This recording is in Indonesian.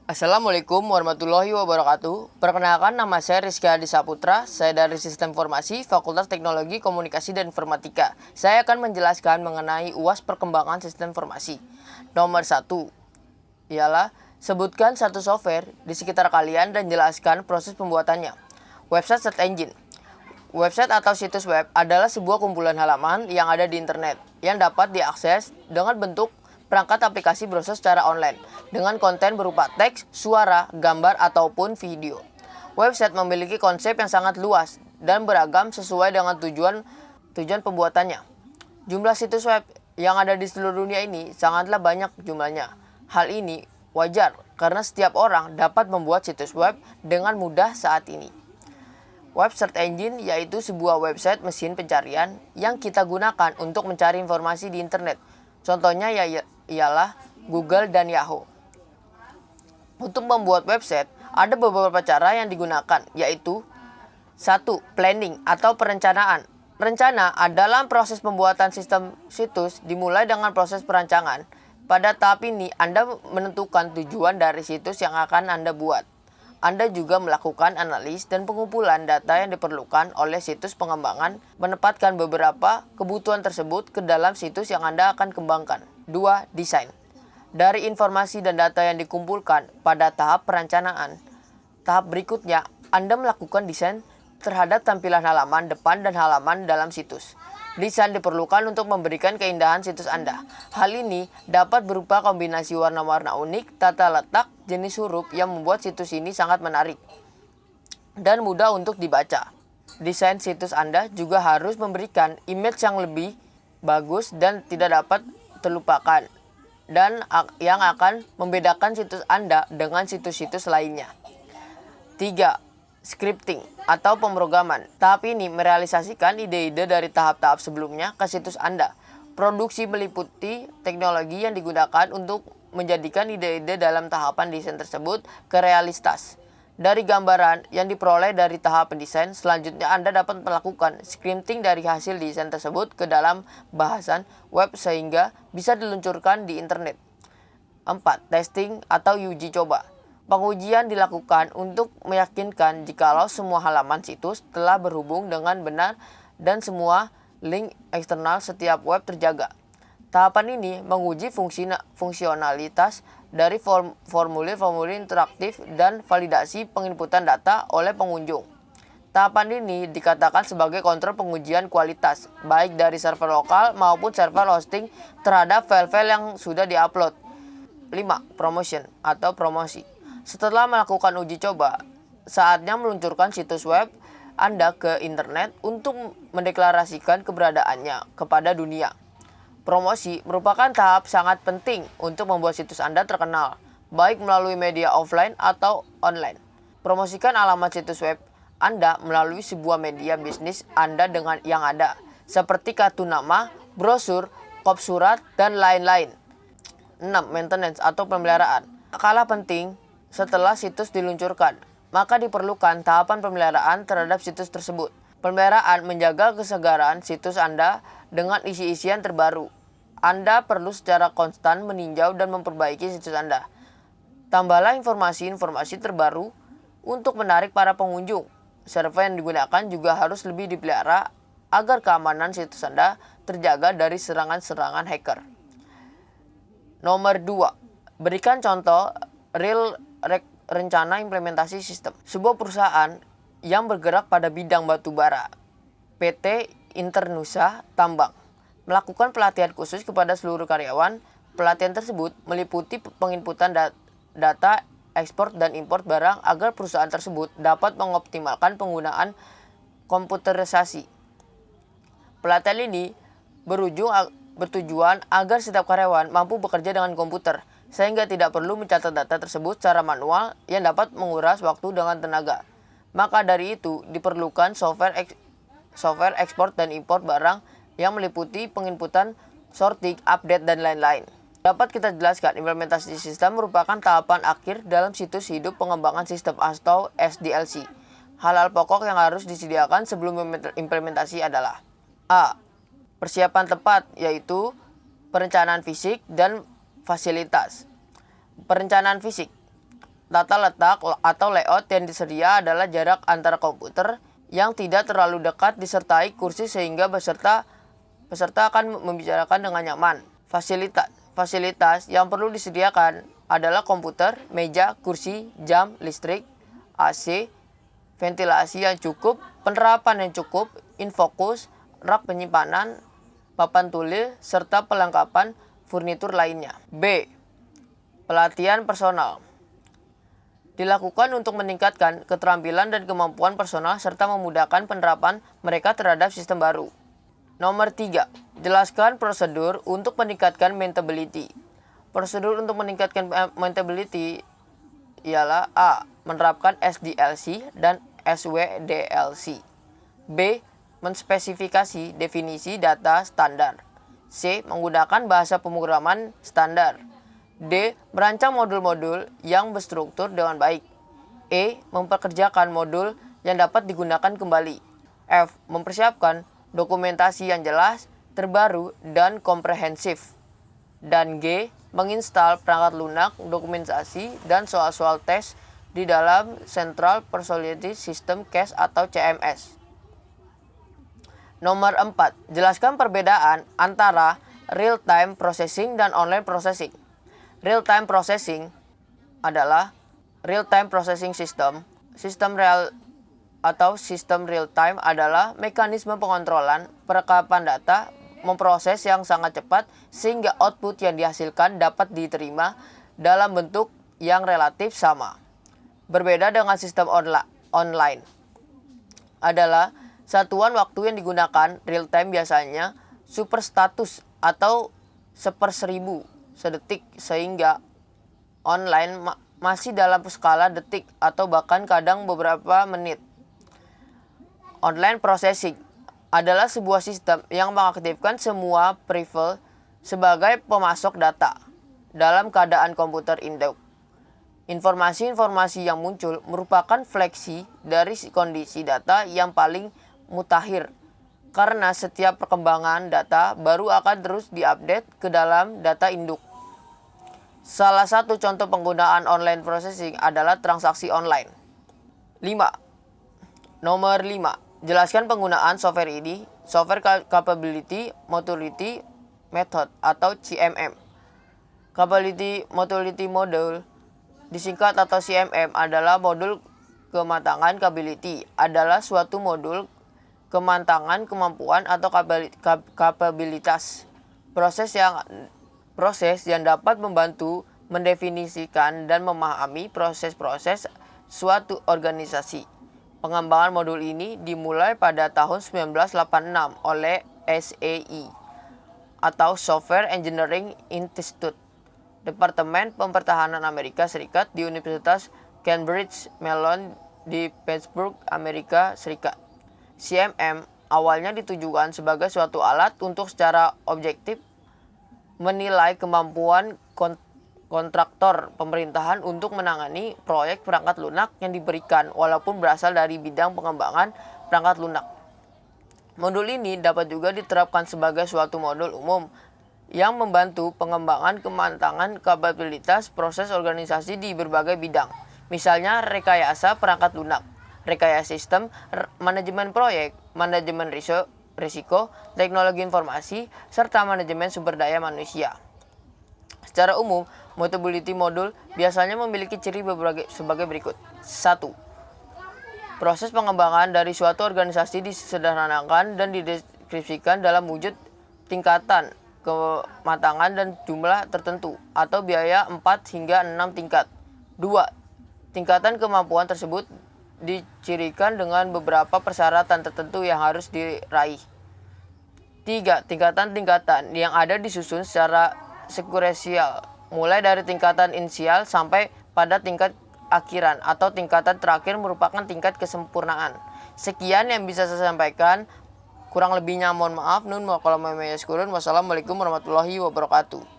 Assalamualaikum warahmatullahi wabarakatuh. Perkenalkan, nama saya Rizky Hadi Saputra. Saya dari Sistem Informasi, Fakultas Teknologi Komunikasi dan Informatika. Saya akan menjelaskan mengenai UAS perkembangan sistem informasi. Nomor 1 ialah sebutkan satu software di sekitar kalian dan jelaskan proses pembuatannya. Website search engine. Website atau situs web adalah sebuah kumpulan halaman yang ada di internet yang dapat diakses dengan bentuk perangkat aplikasi browser secara online dengan konten berupa teks, suara, gambar, ataupun video. Website memiliki konsep yang sangat luas dan beragam sesuai dengan tujuan pembuatannya. Jumlah situs web yang ada di seluruh dunia ini sangatlah banyak jumlahnya. Hal ini wajar karena setiap orang dapat membuat situs web dengan mudah saat ini. Web search engine yaitu sebuah website mesin pencarian yang kita gunakan untuk mencari informasi di internet. Contohnya ialah Google dan Yahoo. Untuk membuat website, ada beberapa cara yang digunakan, yaitu 1. Planning atau perencanaan. Rencana adalah proses pembuatan sistem situs dimulai dengan proses perancangan. Pada tahap ini, Anda menentukan tujuan dari situs yang akan Anda buat. Anda juga melakukan analis dan pengumpulan data yang diperlukan oleh situs pengembangan, menempatkan beberapa kebutuhan tersebut ke dalam situs yang Anda akan kembangkan. 2. Desain. Dari informasi dan data yang dikumpulkan pada tahap perencanaan, tahap berikutnya Anda melakukan desain terhadap tampilan halaman depan dan halaman dalam situs. Desain diperlukan untuk memberikan keindahan situs Anda. Hal ini dapat berupa kombinasi warna-warna unik, tata letak, jenis huruf yang membuat situs ini sangat menarik dan mudah untuk dibaca. Desain situs Anda juga harus memberikan image yang lebih bagus dan tidak dapat terlupakan, dan yang akan membedakan situs Anda dengan situs-situs lainnya. 3. Scripting atau pemrograman. Tahap ini merealisasikan ide-ide dari tahap-tahap sebelumnya ke situs Anda. Produksi meliputi teknologi yang digunakan untuk menjadikan ide-ide dalam tahapan desain tersebut ke realitas. Dari gambaran yang diperoleh dari tahap pendesain, selanjutnya Anda dapat melakukan scripting dari hasil desain tersebut ke dalam bahasan web sehingga bisa diluncurkan di internet. 4. Testing atau uji coba. Pengujian dilakukan untuk meyakinkan jikalau semua halaman situs telah berhubung dengan benar dan semua link eksternal setiap web terjaga. Tahapan ini menguji fungsionalitas dari formulir-formulir interaktif dan validasi penginputan data oleh pengunjung. Tahapan ini dikatakan sebagai kontrol pengujian kualitas, baik dari server lokal maupun server hosting terhadap file-file yang sudah diupload. 5. Promotion atau promosi. Setelah melakukan uji coba, saatnya meluncurkan situs web Anda ke internet untuk mendeklarasikan keberadaannya kepada dunia. Promosi merupakan tahap sangat penting untuk membuat situs Anda terkenal, baik melalui media offline atau online. Promosikan alamat situs web Anda melalui sebuah media bisnis Anda dengan yang ada, seperti kartu nama, brosur, kop surat, dan lain-lain. 6. Maintenance atau pemeliharaan. Kalah penting setelah situs diluncurkan, maka diperlukan tahapan pemeliharaan terhadap situs tersebut. Pemeliharaan menjaga kesegaran situs Anda dengan isi-isian terbaru. Anda perlu secara konstan meninjau dan memperbaiki situs Anda. Tambahlah informasi-informasi terbaru untuk menarik para pengunjung. Server yang digunakan juga harus lebih dipelihara agar keamanan situs Anda terjaga dari serangan-serangan hacker. Nomor 2. Berikan contoh real rencana implementasi sistem. Sebuah perusahaan yang bergerak pada bidang batubara, PT Internusa Tambang, melakukan pelatihan khusus kepada seluruh karyawan. Pelatihan tersebut meliputi penginputan data ekspor dan impor barang agar perusahaan tersebut dapat mengoptimalkan penggunaan komputerisasi. Pelatihan ini bertujuan agar setiap karyawan mampu bekerja dengan komputer, sehingga tidak perlu mencatat data tersebut secara manual yang dapat menguras waktu dengan tenaga. Maka dari itu diperlukan software ekspor dan impor barang yang meliputi penginputan, sorting, update, dan lain-lain. Dapat kita jelaskan, implementasi sistem merupakan tahapan akhir dalam situs hidup pengembangan sistem atau SDLC. Hal-hal pokok yang harus disediakan sebelum implementasi adalah A. Persiapan tepat, yaitu perencanaan fisik dan fasilitas. Perencanaan fisik. Tata letak atau layout yang disedia adalah jarak antara komputer yang tidak terlalu dekat disertai kursi sehingga peserta akan membicarakan dengan nyaman. Fasilitas yang perlu disediakan adalah komputer, meja, kursi, jam, listrik, AC, ventilasi yang cukup, penerapan yang cukup, infocus, rak penyimpanan, papan tulis, serta pelengkapan furnitur lainnya. B. Pelatihan personal. Dilakukan untuk meningkatkan keterampilan dan kemampuan personal serta memudahkan penerapan mereka terhadap sistem baru. Nomor 3. Jelaskan prosedur untuk meningkatkan maintainability. Prosedur untuk meningkatkan maintainability ialah A. Menerapkan SDLC dan SWDLC. B. Menspesifikasi definisi data standar. C. Menggunakan bahasa pemrograman standar. D. Merancang modul-modul yang berstruktur dengan baik. E. Mempekerjakan modul yang dapat digunakan kembali. F. Mempersiapkan dokumentasi yang jelas, terbaru, dan komprehensif. Dan G. Menginstal perangkat lunak, dokumentasi, dan soal-soal tes di dalam Central Persolidated System Cache atau CMS. Nomor 4. Jelaskan perbedaan antara real-time processing dan online processing. Real-time processing adalah real-time processing system. Sistem real-time adalah mekanisme pengontrolan perekapan data memproses yang sangat cepat sehingga output yang dihasilkan dapat diterima dalam bentuk yang relatif sama. Berbeda dengan sistem online adalah satuan waktu yang digunakan real time biasanya superstatus atau 1/1000 sedetik sehingga online masih dalam skala detik atau bahkan kadang beberapa menit. Online processing adalah sebuah sistem yang mengaktifkan semua peripheral sebagai pemasok data dalam keadaan komputer induk. Informasi-informasi yang muncul merupakan fleksi dari kondisi data yang paling mutakhir, karena setiap perkembangan data baru akan terus diupdate ke dalam data induk. Salah satu contoh penggunaan online processing adalah transaksi online. 5. Nomor 5. Jelaskan penggunaan software ini, Software Capability Maturity Method atau CMM. Capability Maturity Model, disingkat atau CMM, adalah modul kematangan capability, adalah suatu modul kematangan kemampuan atau kapabilitas. Proses yang dapat membantu mendefinisikan dan memahami proses-proses suatu organisasi. Pengembangan modul ini dimulai pada tahun 1986 oleh SEI atau Software Engineering Institute, Departemen Pempertahanan Amerika Serikat di Universitas Cambridge Mellon di Pittsburgh, Amerika Serikat. CMM awalnya ditujukan sebagai suatu alat untuk secara objektif menilai kemampuan kontraktor pemerintahan untuk menangani proyek perangkat lunak yang diberikan walaupun berasal dari bidang pengembangan perangkat lunak. Modul ini dapat juga diterapkan sebagai suatu modul umum yang membantu pengembangan kematangan kapabilitas proses organisasi di berbagai bidang. Misalnya rekayasa perangkat lunak, rekayasa sistem, manajemen proyek, manajemen risiko, teknologi informasi, serta manajemen sumber daya manusia. Secara umum, Mutability modul biasanya memiliki ciri sebagai berikut. 1. Proses pengembangan dari suatu organisasi disederhanakan dan dideskripsikan dalam wujud tingkatan kematangan dan jumlah tertentu atau biaya 4 hingga 6 tingkat. 2. Tingkatan kemampuan tersebut dicirikan dengan beberapa persyaratan tertentu yang harus diraih. 3. Tingkatan-tingkatan yang ada disusun secara sekuensial, mulai dari tingkatan inisial sampai pada tingkat akhiran atau tingkatan terakhir merupakan tingkat kesempurnaan. Sekian yang bisa saya sampaikan. Kurang lebihnya mohon maaf. Wassalamualaikum warahmatullahi wabarakatuh.